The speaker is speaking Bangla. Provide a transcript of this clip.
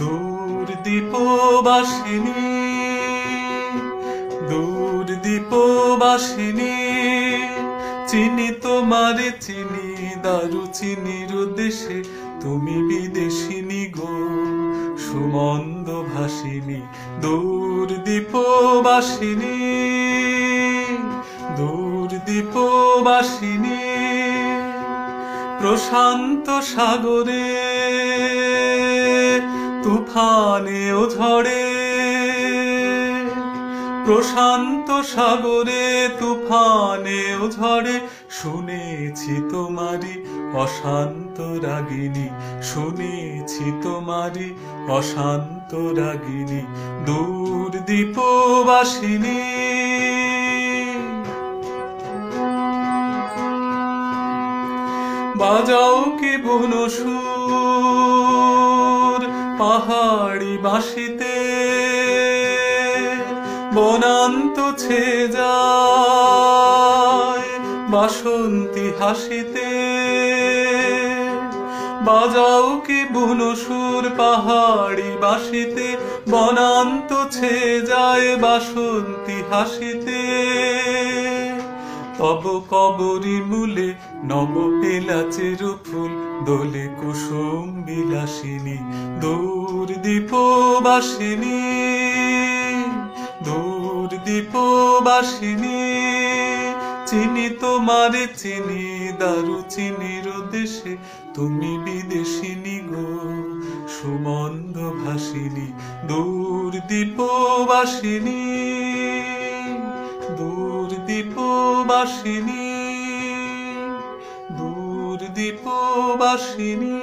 দূর দীপবাসিনী, দূর দীপবাসিনী, চিনি তোমারে চিনি, দারুচিনির দেশে তুমি বিদেশিনী গো, সুমন্দ ভাসিনী। দূর দীপবাসিনী, দূর দীপবাসিনী, প্রশান্ত সাগরে তুফানে ও ঝড়ে, প্রশান্ত সাগরে তুফানে ও ঝড়ে, শুনেছি তোমারি অশান্ত রাগিনী, শুনেছি তোমারি অশান্ত রাগিনী। দূর দীপবাসিনী, বাজাও কি বুনো সুর পাহাড়ি বাঁশিতে, বনান্ত ছে যায় বাসন্তী হাসিতে। বাজাও কি বুনো সুর পাহাড়ি বাঁশিতে, বনান্ত ছে যায় বাসন্তী হাসিতে। তব কবরী মূলে নব পেলাচের ফুল দোলে কুসুম বিলাসিনী। দূর দীপবাসিনী, দূর দীপবাসিনী, চিনি তোমারে চিনি, দারুচিনির দেশে তুমি বিদেশিনী গো, সুমন্দ ভাসিনী। দূর দীপবাসিনী, দূর দীপবাসিনী, দূর দীপবাসিনী।